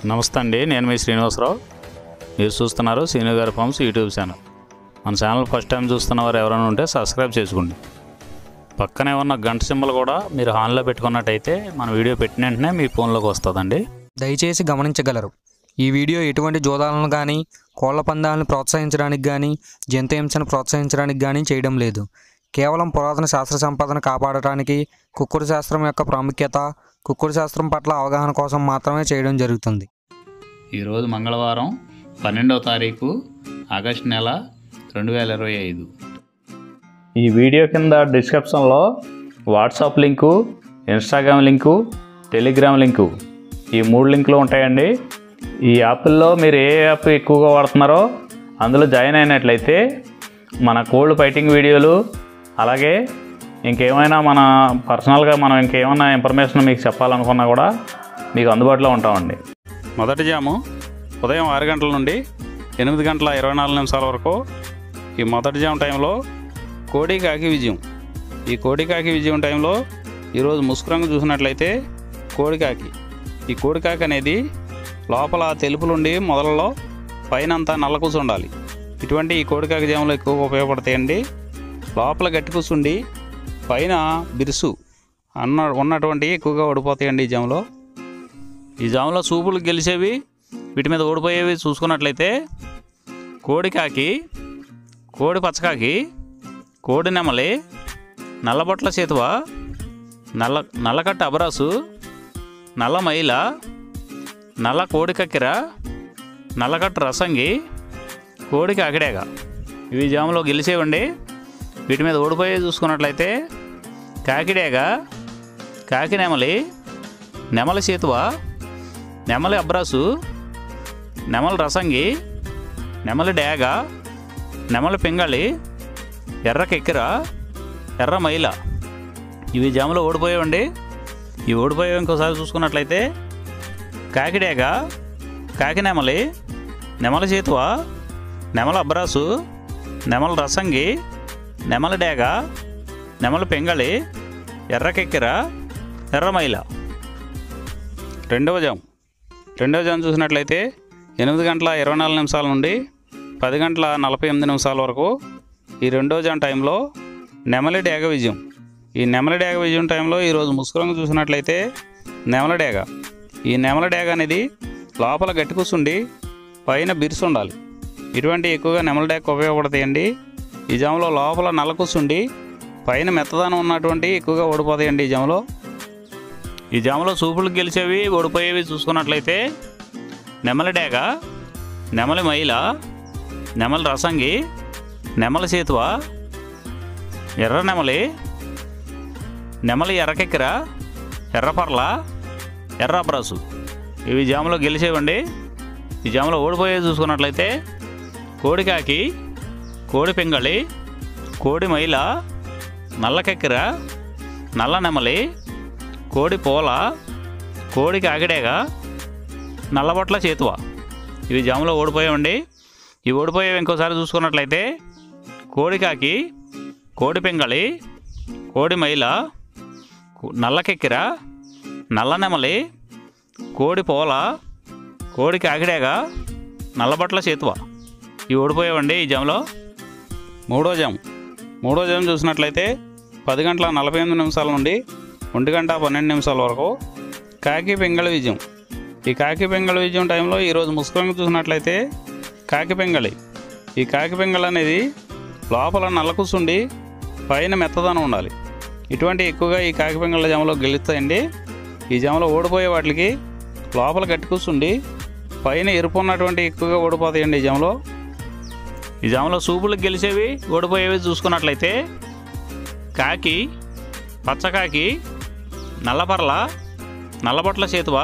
నమస్తే అండి, నేను మీ శ్రీనివాసరావు. మీరు చూస్తున్నారు శ్రీను గారి ఫార్మ్స్ యూట్యూబ్ ఛానల్. మన ఛానల్ ఫస్ట్ టైం చూస్తున్న వారు ఎవరైనా ఉంటే సబ్స్క్రైబ్ చేసుకోండి. పక్కనే ఉన్న గంట సింబల్ కూడా మీరు ఆన్లో పెట్టుకున్నట్టయితే మన వీడియో పెట్టిన వెంటనే మీ ఫోన్లోకి వస్తుందండి. దయచేసి గమనించగలరు, ఈ వీడియో ఎటువంటి జోదాలను కానీ కోళ్ల పందాలను ప్రోత్సహించడానికి కానీ జంతు హింసను ప్రోత్సహించడానికి కానీ చేయడం లేదు. కేవలం పురాతన శాస్త్ర సంపదను కాపాడటానికి, కుక్కుడు శాస్త్రం యొక్క ప్రాముఖ్యత, కుక్కుడు శాస్త్రం పట్ల అవగాహన కోసం మాత్రమే చేయడం జరుగుతుంది. ఈరోజు మంగళవారం 12వ తారీఖు ఆగస్టు నెల 2025. ఈ వీడియో కింద డిస్క్రిప్షన్లో WhatsApp link, Instagram link, Telegram link, ఈ 3 లింకులు ఉంటాయండి. ఈ యాప్ల్లో మీరు ఏ యాప్ ఎక్కువగా వాడుతున్నారో అందులో జాయిన్ అయినట్లయితే మన కోల్డ్ ఫైటింగ్ వీడియోలు, అలాగే ఇంకేమైనా మన పర్సనల్గా మనం ఇంకేమైనా ఇన్ఫర్మేషన్ మీకు చెప్పాలనుకున్నా కూడా మీకు అందుబాటులో ఉంటామండి. మొదటి జాము ఉదయం 6 గంటల నుండి 8 గంటల 24 నిమిషాల వరకు. ఈ మొదటి జాము టైంలో కోడి కాకి విజయం. ఈ కోడి కాకి విజయం టైంలో ఈరోజు ముసుగు రంగు చూసినట్లయితే కోడికాకి. ఈ కోడికాకి అనేది లోపల తెలుపులుండి మొదలలో పైన అంతా నల్ల కూసు ఉండాలి. ఇటువంటి ఈ కోడికాకి జాములు ఎక్కువగా ఉపయోగపడతాయండి. లోపల గట్టి కూసుండి పైన బిరుసు ఉన్నటువంటి ఎక్కువగా ఓడిపోతాయండి ఈ జాములో. ఈ జాములో చూపులు గెలిచేవి, వీటి మీద ఓడిపోయేవి చూసుకున్నట్లయితే కోడికాకి, కోడి పచ్చకాకి, కోడి నెమలి, నల్లబొట్ల చేతువ, నల్లకట్ట అబరాసు, నల్ల మైల, నల్ల కోడి కక్కెర, నల్లకట్ట రసంగి, కోడి కాకిడేగ. ఇవి జాములో గెలిచేవండి. వీటి మీద ఓడిపోయే చూసుకున్నట్లయితే కాకిడేగ, కాకి నెమలి, నెమలి చేతువ, నెమలి అబ్రాసు, నెమలి రసంగి, నెమలి డేగ, నెమలి పింగళి, ఎర్ర కెక్కెర, ఎర్ర మైల. ఇవి జాములో ఓడిపోయేవండి. ఇవి ఓడిపోయేవి ఇంకోసారి చూసుకున్నట్లయితే కాకిడేగ, కాకి నెమలి, నెమలి చేతువ, నెమలి అబ్రాసు, నెమలి రసంగి, నెమలి డేగ, నెమలి పింగళి, ఎర్ర కెక్కెర, ఎర్ర మైల. రెండవ జాము చూసినట్లయితే 8 గంటల 24 నిమిషాల నుండి 10 గంటల 48 నిమిషాల వరకు. ఈ రెండవ జాము టైంలో నెమలి డేగ విజయం. ఈ నెమలి డేగ విజయం టైంలో ఈరోజు ముసుగు రంగు చూసినట్లయితే నెమలి డేగ. ఈ నెమలి డేగ అనేది లోపల గట్టి కూసుండి పైన బిరుసు ఉండాలి. ఇటువంటి ఎక్కువగా నెమలి డేగ ఉపయోగపడతాయండి. ఈ జాములో లోపల నల్ల కూసుండి పైన మెత్తదానం ఉన్నటువంటి ఎక్కువగా ఓడిపోతాయండి ఈ జాములో. ఈ జాములో చూపులు గెలిచేవి, ఓడిపోయేవి చూసుకున్నట్లయితే నెమలి డేగ, నెమలి మైల, నెమలి రసంగి, నెమలి చేతువ, ఎర్ర నెమలి, నెమలి ఎర్రకెక్కెర, ఎర్రపర్ల, ఎర్ర అబ్రాసు. ఇవి జాములో గెలిచేవండి. ఈ జాములో ఓడిపోయేవి చూసుకున్నట్లయితే కోడికాకి, కోడి పింగళి, కోడి మైల, నల్ల కెక్కెర, నల్ల నెమలి, కోడి పోల, కోడి కాకిడేగ, నల్లబొట్ల చేతువ. ఇవి జాములో ఓడిపోయావండి. ఇవి ఓడిపోయేవి ఇంకోసారి చూసుకున్నట్లయితే కోడికాకి, కోడి పింగళి, కోడి మైల, నల్ల కెక్కెర, నల్ల నెమలి, కోడి పోల, కోడి కాకిడేగ, నల్లబొట్ల చేతువ. ఇవి ఓడిపోయావండి ఈ జాములో. మూడో జాము చూసినట్లయితే 10 గంటల 48 నిమిషాల నుండి 1 గంట 12 నిమిషాల వరకు. కాకి పింగళి విజయం. ఈ కాకి పింగళి విజయం టైంలో ఈరోజు ముసుగు రంగు చూసినట్లయితే కాకి పింగళి. ఈ కాకి పింగళి అనేది లోపల నల్ల కూసుండి పైన మెత్తదనం ఉండాలి. ఇటువంటి ఎక్కువగా ఈ కాకి పింగళి జాములో గెలుస్తాయండి. ఈ జాములో ఓడిపోయే వాటికి లోపల గట్టి కూసుండి పైన ఎరుపు ఉన్నటువంటి ఎక్కువగా ఓడిపోతాయండి ఈ జాములో. ఈ జాములో సూపులకు గెలిచేవి, ఓడిపోయేవి చూసుకున్నట్లయితే కాకి, పచ్చకాకి, నల్లపర్ల, నల్లబొట్ల చేతువ,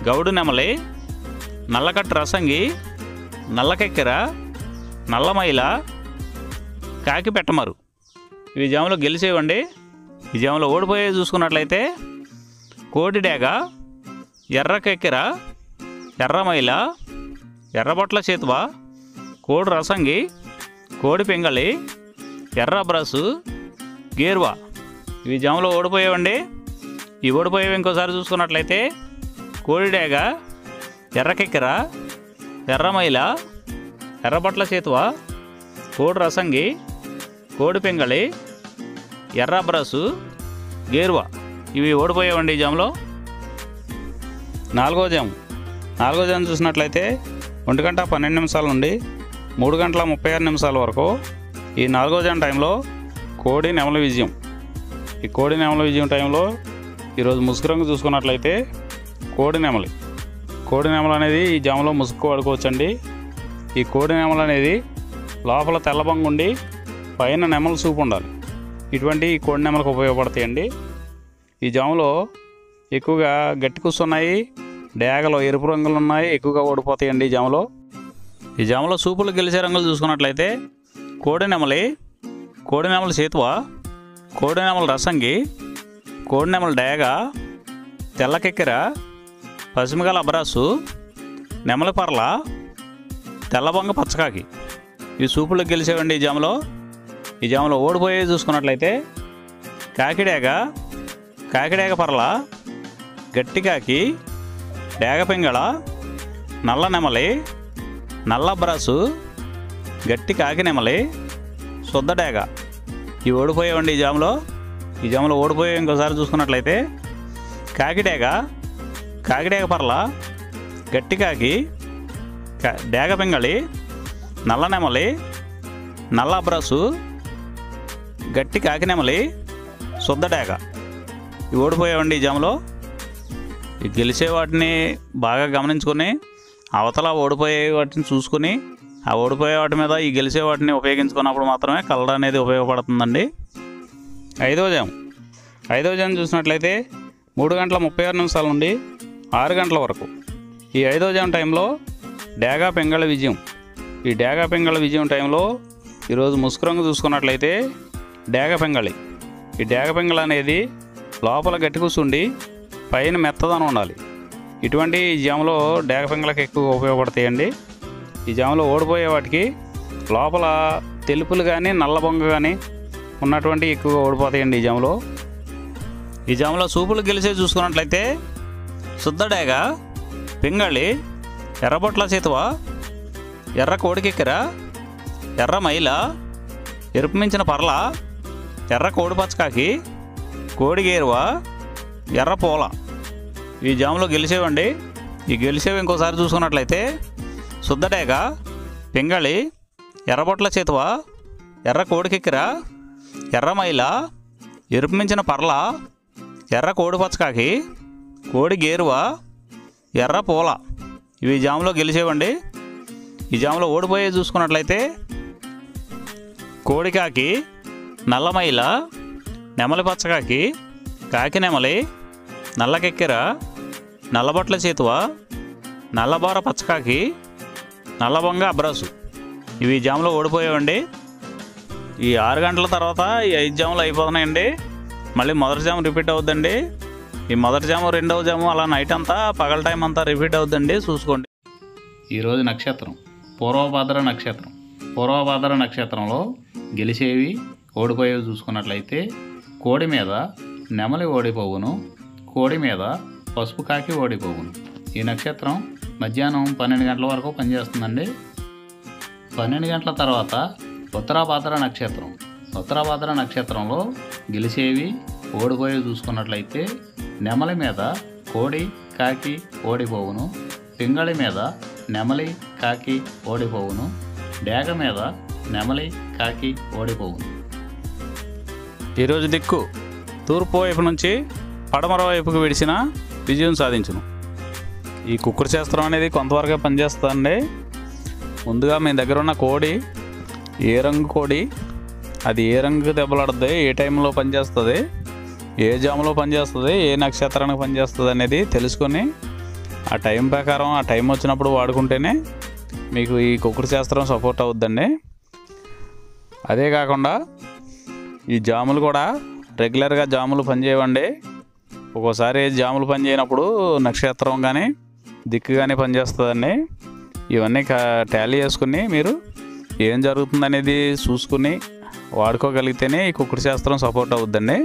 గౌడు నెమలి, నల్లకట్టు రసంగి, నల్లకెక్కెర, నల్లమైల, కాకి పెట్టమరు. ఇవి జాములో గెలిచేవండి. ఈ జాములో ఓడిపోయేవి చూసుకున్నట్లయితే కోడి డేగ, ఎర్ర కెక్కెర, ఎర్రమైల, ఎర్రబొట్ల చేతువ, కోడి రసంగి, కోడి పింగళి, ఎర్ర అబ్రాసు, గేర్వా. ఇవి జాములో ఓడిపోయేవండి. ఈ ఓడిపోయేవి ఇంకోసారి చూసుకున్నట్లయితే కోడి డేగ, ఎర్రకెక్కెర, ఎర్రమైల, ఎర్రబట్ల చేతువ, కోడి రసంగి, కోడి పింగళి, ఎర్ర బ్రసు, గేరువ ఇవి ఓడిపోయావండి ఈ జాములో. నాలుగో జాము చూసినట్లయితే 1:12 నుండి 3:36 వరకు ఈ 4వ జాము టైంలో కోడి నెమలి విజయం. ఈ కోడి నెమలి విజయం టైంలో ఈరోజు ముసుగు రంగు చూసుకున్నట్లయితే కోడి నెమలి అనేది ఈ జాములో ముసుగు వాడుకోవచ్చండి. ఈ కోడి నెమలి అనేది లోపల తెల్లబంగు ఉండి పైన నెమలి సూపు ఉండాలి. ఇటువంటి ఈ కోడి నెమలకు ఉపయోగపడతాయండి. ఈ జాములో ఎక్కువగా గట్టి కూస్తున్నాయి, డేగలో ఎరుపు రంగులు ఉన్నాయి, ఎక్కువగా ఓడిపోతాయండి ఈ జాములో సూపులు గెలిచే రంగులు చూసుకున్నట్లయితే కోడి నెమలి చేతువ, కోడి నెమలి రసంగి, కోడి నెమలి డేగ, తెల్లకెక్కెర, పసిమిగల అబ్రాసు, నెమలి పర్ల, తెల్లబొంగ పచ్చకాకి ఈ సూపులకు గెలిచేవండి ఈ జాములో ఓడిపోయేది చూసుకున్నట్లయితే కాకిడేగ పర్ల, గట్టికాకి, డేగ పింగళ, నల్ల నెమలి, నల్ల బ్రాసు, గట్టి కాకి నెమలి, శుద్ధ డేగ ఇవి ఓడిపోయేవండి ఈ జాములో ఓడిపోయే ఇంకోసారి చూసుకున్నట్లయితే కాకిడేగ పర్ల, గట్టి కాకి, డేగ పింగళి, నల్ల నెమలి, నల్ల బ్రసు, గట్టి కాకి నెమలి, శుద్ధ డేగ ఇవి ఓడిపోయావండి ఈ జాములో. ఈ గెలిచే వాటిని బాగా గమనించుకొని అవతల ఓడిపోయే వాటిని చూసుకుని ఆ ఓడిపోయే వాటి మీద ఈ గెలిచే వాటిని ఉపయోగించుకున్నప్పుడు మాత్రమే కలర్ అనేది ఉపయోగపడుతుందండి. 5వ జాము చూసినట్లయితే 3:36 నుండి 6 గంటల వరకు ఈ 5వ జాము టైంలో డేగ పింగళ విజయం. ఈ డేగ పింగళ విజయం టైంలో ఈరోజు ముసుగు రంగు చూసుకున్నట్లయితే డేగ పింగళి. ఈ డేగ పింగళ అనేది లోపల గట్టి కూసుండి పైన మెత్తదనం ఉండాలి. ఇటువంటి ఈ జాములో డేగ పింగళకి ఎక్కువ ఉపయోగపడతాయండి. ఈ జాములో ఓడిపోయే వాటికి లోపల తెలుపులు కానీ నల్ల బొంగ కానీ ఉన్నటువంటి ఎక్కువగా ఓడిపోతాయండి ఈ జాములో సూపులు గెలిచే చూసుకున్నట్లయితే శుద్ధ డేగ, పింగళి, ఎర్రబొట్ల చేతువ, ఎర్ర కోడికెక్కెర, ఎర్ర మైల, ఎరుపు మించిన పర్ల, ఎర్ర కోడి పచ్చకాకి, కోడి గేరువ, ఎర్ర పూల ఈ జాములో గెలిచేవండి. ఈ గెలిచేవి ఇంకోసారి చూసుకున్నట్లయితే శుద్ధ డేగ, పింగళి, ఎర్రబొట్ల చేతువ, ఎర్ర కోడికెక్కెర, ఎర్ర మైల, ఎరుపు మించిన పర్ల, ఎర్ర కోడి పచ్చకాకి, కోడి గేరువ, ఎర్ర పూల ఇవి జాములో గెలిచేవండి. ఈ జాములో ఓడిపోయే చూసుకున్నట్లయితే కోడికాకి, నల్లమైల, నెమలి పచ్చకాకి, కాకి నెమలి, నల్లకెక్కెర, నల్లబొట్ల చేతువ, నల్లబోర పచ్చకాకి, నల్లబొంగ అబ్రాసు ఇవి జాములో ఓడిపోయావండి. ఈ 6 గంటల తర్వాత ఈ 5 జాములు అయిపోతున్నాయండి. మళ్ళీ మొదటి జాము రిపీట్ అవుద్దండి. ఈ మొదటి జాము, రెండవ జాము అలా నైట్ అంతా పగల టైం అంతా రిపీట్ అవుద్దండి, చూసుకోండి. ఈరోజు నక్షత్రం పూర్వభాద్ర నక్షత్రంలో గెలిచేవి ఓడిపోయేవి చూసుకున్నట్లయితే కోడి మీద నెమలి ఓడిపోవును, కోడి మీద పసుపు కాకి ఓడిపోవును. ఈ నక్షత్రం మధ్యాహ్నం 12 గంటల వరకు పనిచేస్తుందండి. 12 గంటల తర్వాత ఉత్తరాభాద్ర నక్షత్రంలో గెలిచేవి ఓడిపోయేవి చూసుకున్నట్లయితే నెమలి మీద కోడి కాకి ఓడిపోవును, పింగళి మీద నెమలి కాకి ఓడిపోవును, డేగ మీద నెమలి కాకి ఓడిపోవును. ఈరోజు దిక్కు తూర్పు వైపు నుంచి పడమర వైపుకు విడిచిన విజయం సాధించును. ఈ కుక్కుడు శాస్త్రం అనేది కొంతవరకే పనిచేస్తుందండి. ముందుగా మీ దగ్గర ఉన్న కోడి ఏ రంగు కోడి, అది ఏ రంగు దెబ్బలాడుతుంది, ఏ టైంలో పనిచేస్తుంది, ఏ జాములో పనిచేస్తుంది, ఏ నక్షత్రానికి పనిచేస్తుంది అనేది తెలుసుకొని ఆ టైం ప్రకారం ఆ టైం వచ్చినప్పుడు వాడుకుంటేనే మీకు ఈ కుక్కుడు శాస్త్రం సపోర్ట్ అవుద్దండి. అదే కాకుండా ఈ జాములు కూడా రెగ్యులర్గా జాములు పనిచేయవండి. ఒక్కోసారి జాములు పనిచేయనప్పుడు నక్షత్రం కానీ దిక్కు కానీ పనిచేస్తుందండి. ఇవన్నీ టాలీ చేసుకుని మీరు ఏం జరుగుతుందనేది చూసుకుని వాడుకోగలిగితేనే ఈ కుక్కుడు శాస్త్రం సపోర్ట్ అవుద్దండి.